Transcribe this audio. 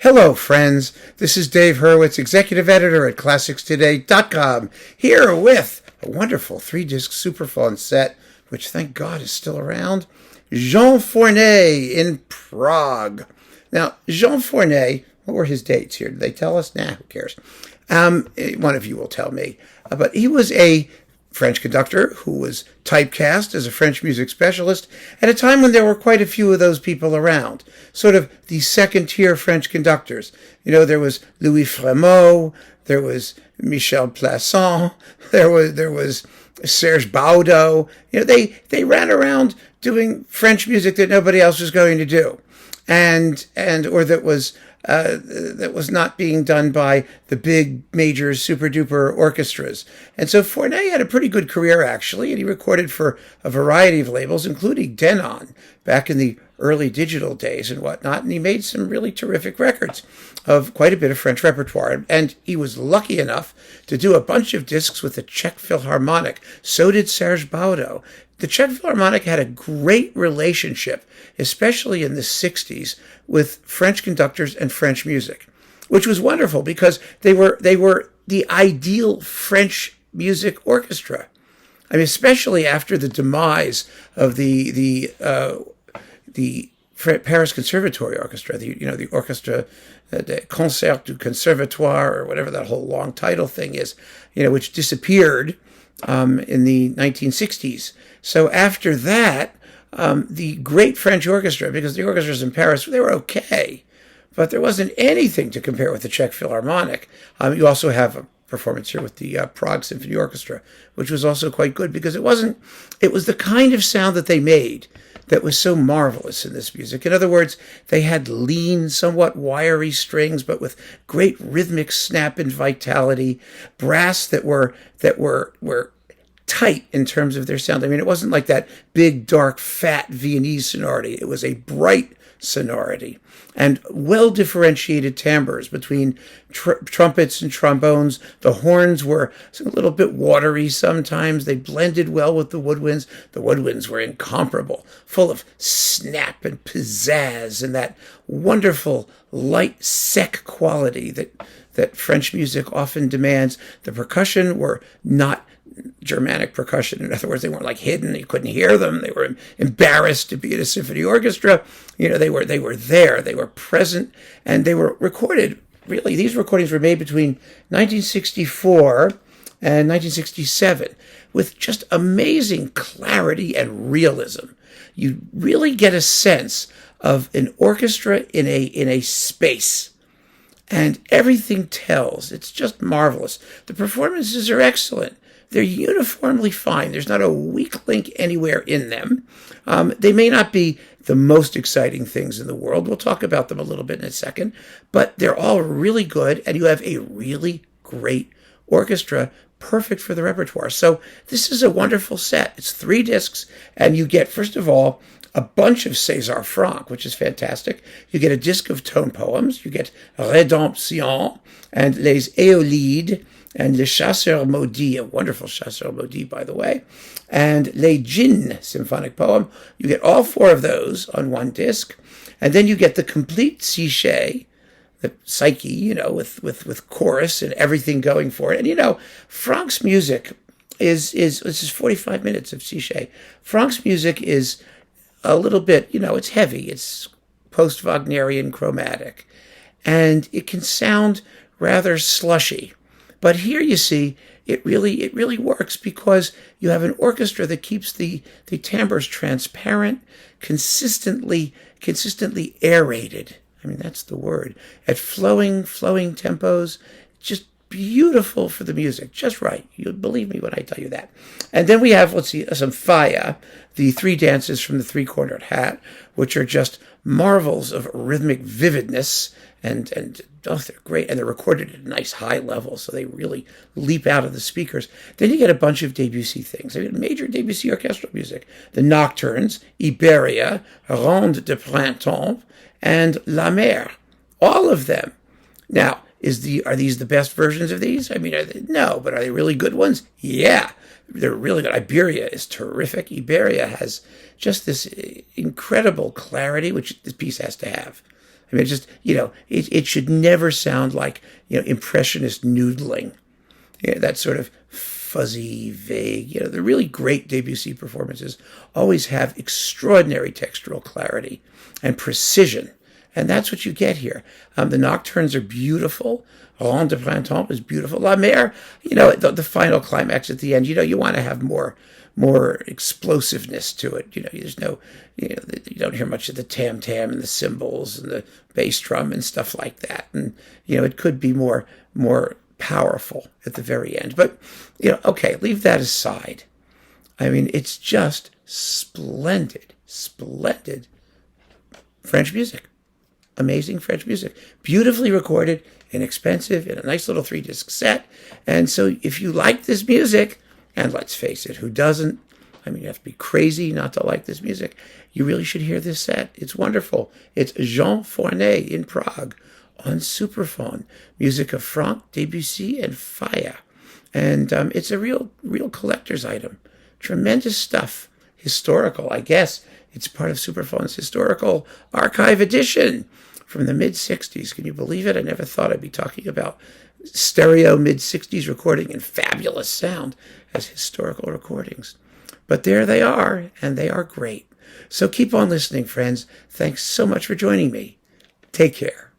Hello, friends. This is Dave Hurwitz, executive editor at ClassicsToday.com, here with a wonderful 3-disc Supraphon set, which thank God is still around. Jean Fournet in Prague. Now, Jean Fournet, what were his dates here? Did they tell us? Nah, who cares? One of you will tell me. But he was a French conductor who was typecast as a French music specialist at a time when there were quite a few of those people around. Sort of the second-tier French conductors. You know, there was Louis Frémaux, there was Michel Plasson, there was Serge Baudo. You know, they ran around doing French music that nobody else was going to do, or that was not being done by the big major super duper orchestras. And so Fournet had a pretty good career, actually, and he recorded for a variety of labels, including Denon, back in the early digital days and whatnot. And he made some really terrific records of quite a bit of French repertoire. And he was lucky enough to do a bunch of discs with the Czech Philharmonic. So did Serge Baudo. The Czech Philharmonic had a great relationship, especially in the 60s, with French conductors and French music, which was wonderful because they were the ideal French music orchestra. I mean, especially after the demise of the Paris Conservatory Orchestra, the Orchestra de Concert du Conservatoire, or whatever that whole long title thing is, which disappeared in the 1960s. So after that, the great French orchestra, because the orchestras in Paris, they were okay, but there wasn't anything to compare with the Czech Philharmonic. You also have a performance here with the Prague Symphony Orchestra, which was also quite good because it was the kind of sound that they made that was so marvelous in this music. In other words, they had lean, somewhat wiry strings, but with great rhythmic snap and vitality, brass that were tight in terms of their sound. I mean, it wasn't like that big, dark, fat Viennese sonority. It was a bright sonority and well-differentiated timbres between trumpets and trombones. The horns were a little bit watery sometimes. They blended well with the woodwinds. The woodwinds were incomparable, full of snap and pizzazz and that wonderful light, sec quality that French music often demands. The percussion were not Germanic percussion. In other words, they weren't like hidden. You couldn't hear them. They were embarrassed to be in a symphony orchestra. They were there. They were present, and they were recorded. Really, these recordings were made between 1964 and 1967 with just amazing clarity and realism. You really get a sense of an orchestra in a space. And everything tells. It's just marvelous. The performances are excellent. They're uniformly fine. There's not a weak link anywhere in them. They may not be the most exciting things in the world. We'll talk about them a little bit in a second. But they're all really good, and you have a really great orchestra, perfect for the repertoire. So this is a wonderful set. It's 3 discs, and you get, first of all, a bunch of César Franck, which is fantastic. You get a disc of tone poems. You get Rédemption and Les Éolides and Le Chasseur Maudit, a wonderful Chasseur Maudit, by the way, and Les Djinns symphonic poem. You get all 4 of those on one disc. And then you get the complete Psyché, the Psyche, with chorus and everything going for it. And, Franck's music this is 45 minutes of Psyché. Franck's music is a little bit, it's heavy. It's post-Wagnerian chromatic. And it can sound rather slushy. But here you see, it really works because you have an orchestra that keeps the timbres transparent, consistently aerated. I mean, that's the word. At flowing tempos, just beautiful for the music, just right. You'll believe me when I tell you that. And then we have, some Falla, the 3 dances from the 3-cornered hat, which are just marvels of rhythmic vividness, and they're great, and they're recorded at a nice high level, so they really leap out of the speakers. Then you get a bunch of Debussy things. I mean, major Debussy orchestral music. The Nocturnes, Iberia, Ronde de Printemps, and La Mer. All of them. Now, are these the best versions of these? I mean, no, but are they really good ones? Yeah, they're really good. Iberia is terrific. Iberia has just this incredible clarity, which this piece has to have. I mean, it should never sound like, impressionist noodling. That sort of fuzzy, vague, the really great Debussy performances always have extraordinary textural clarity and precision. And that's what you get here. The nocturnes are beautiful. Rond de Printemps is beautiful. La Mer, the final climax at the end, you want to have more explosiveness to it. There's no, you don't hear much of the tam-tam and the cymbals and the bass drum and stuff like that. And, it could be more powerful at the very end. But, okay, leave that aside. I mean, it's just splendid French music. Amazing French music. Beautifully recorded, inexpensive, in a nice little 3-disc set. And so if you like this music, and let's face it, who doesn't? I mean, you have to be crazy not to like this music. You really should hear this set. It's wonderful. It's Jean Fournet in Prague on Supraphon. Music of Franck, Debussy, and Falla. And it's a real collector's item. Tremendous stuff. Historical, I guess. It's part of Supraphon's historical archive edition from the mid-'60s. Can you believe it? I never thought I'd be talking about stereo mid-'60s recording and fabulous sound as historical recordings. But there they are, and they are great. So keep on listening, friends. Thanks so much for joining me. Take care.